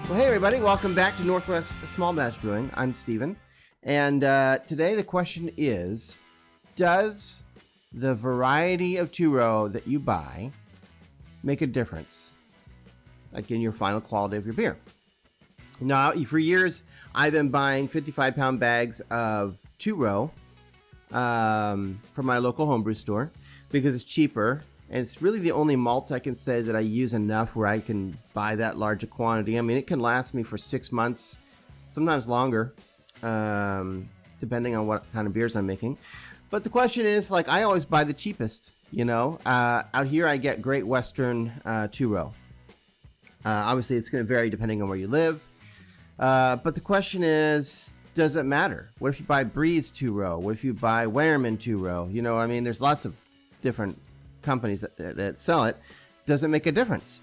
Well, hey everybody, welcome back to Northwest Small Batch Brewing. I'm Steven, and today the question is, does the variety of two-row that you buy make a difference, like in your final quality of your beer? Now, for years, I've been buying 55-pound bags of two-row from my local homebrew store because it's cheaper. And it's really the only malt I can say that I use enough where I can buy that large a quantity. I mean, it can last me for 6 months, sometimes longer, depending on what kind of beers I'm making. But the question is, like, I always buy the cheapest, you know. Out here, I get Great Western two-row. Obviously, it's going to vary depending on where you live. But the question is, does it matter? What if you buy Breeze two-row? What if you buy Weyermann two-row? You know, I mean, there's lots of different companies that sell it. Does it make a difference?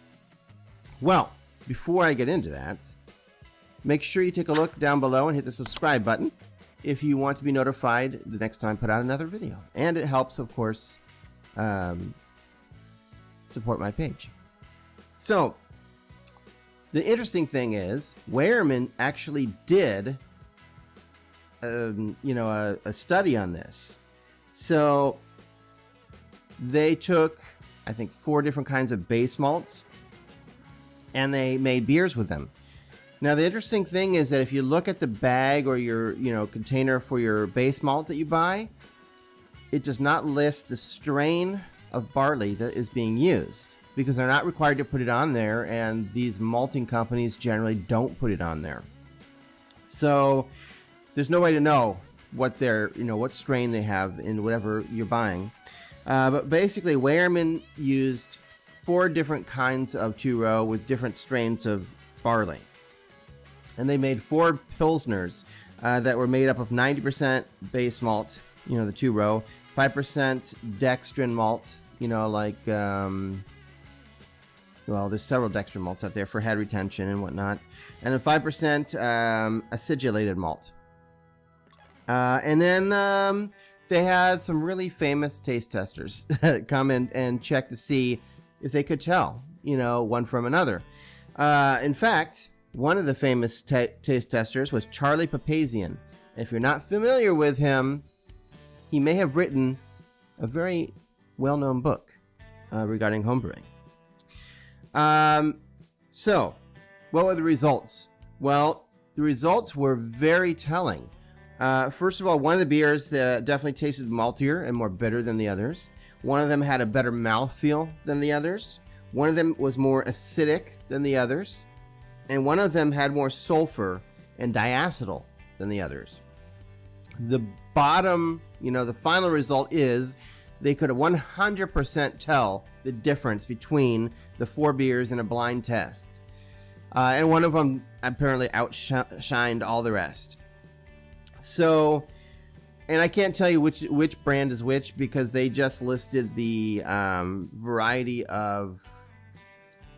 Well, before I get into that, make sure you take a look down below and hit the subscribe button if you want to be notified the next time I put out another video. And it helps, of course, support my page. So, the interesting thing is, Weyermann actually did, a study on this. So, they took, I think, 4 different kinds of base malts, and they made beers with them. Now, the interesting thing is that if you look at the bag or your, container for your base malt that you buy, it does not list the strain of barley that is being used because they're not required to put it on there, and these malting companies generally don't put it on there. So there's no way to know what what strain they have in whatever you're buying. But basically, Weyermann used 4 different kinds of two-row with different strains of barley. And they made 4 Pilsners that were made up of 90% base malt, the two-row, 5% dextrin malt, there's several dextrin malts out there for head retention and whatnot, and then 5% acidulated malt. And then they had some really famous taste testers come in and check to see if they could tell, one from another. In fact, one of the famous taste testers was Charlie Papazian. If you're not familiar with him, he may have written a very well-known book regarding homebrewing. So, what were the results? Well, the results were very telling. First of all, one of the beers definitely tasted maltier and more bitter than the others. One of them had a better mouthfeel than the others. One of them was more acidic than the others. And one of them had more sulfur and diacetyl than the others. The bottom, the final result is they could 100% tell the difference between the 4 beers in a blind test. And one of them apparently outshined all the rest. So, and I can't tell you which brand is which because they just listed the variety of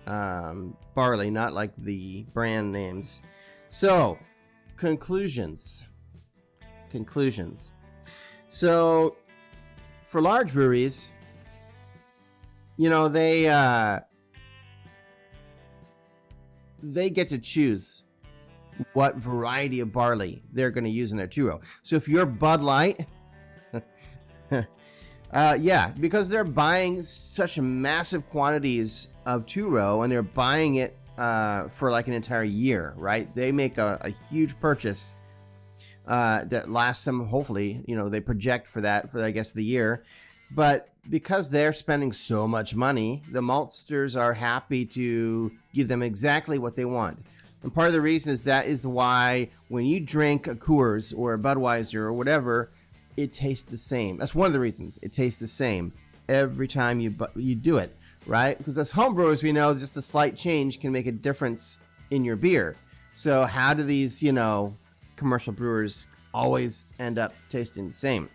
barley, not like the brand names. So, conclusions. So, for large breweries, they get to choose what variety of barley they're going to use in their two-row. So if you're Bud Light, because they're buying such massive quantities of two-row and they're buying it for like an entire year, right? They make a huge purchase that lasts them, hopefully, they project for that for, I guess, the year. But because they're spending so much money, the maltsters are happy to give them exactly what they want. And part of the reason is that is why when you drink a Coors or a Budweiser or whatever, it tastes the same. That's one of the reasons it tastes the same every time you do it, right? Because as homebrewers, we know just a slight change can make a difference in your beer. So how do these, commercial brewers always end up tasting the same?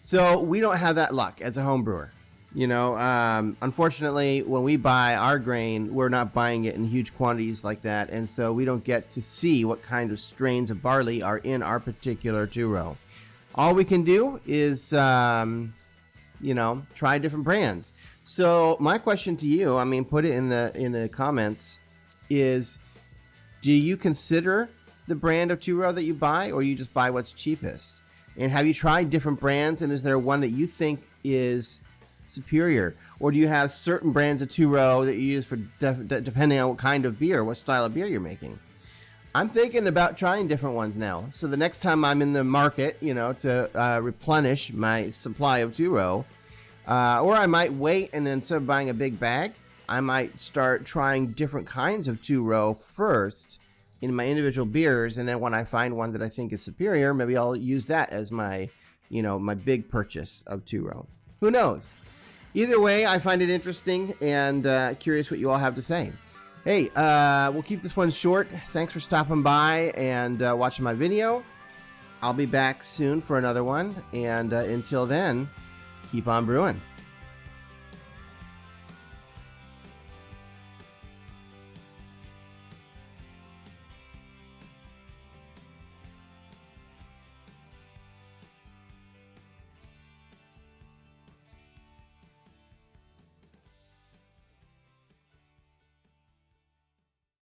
So we don't have that luck as a home brewer. Unfortunately, when we buy our grain, we're not buying it in huge quantities like that. And so we don't get to see what kind of strains of barley are in our particular two-row. All we can do is, try different brands. So my question to you, put it in the comments. is, do you consider the brand of two-row that you buy, or you just buy what's cheapest? And have you tried different brands, and is there one that you think is superior? Or do you have certain brands of two-row that you use for depending on what kind of beer, what style of beer you're making? I'm thinking about trying different ones now. So the next time I'm in the market, to replenish my supply of two-row, or I might wait, and instead of buying a big bag, I might start trying different kinds of two-row first in my individual beers, and then when I find one that I think is superior, maybe I'll use that as my, my big purchase of two-row. Who knows? Either way, I find it interesting and curious what you all have to say. Hey, we'll keep this one short. Thanks for stopping by and watching my video. I'll be back soon for another one, and until then, keep on brewing.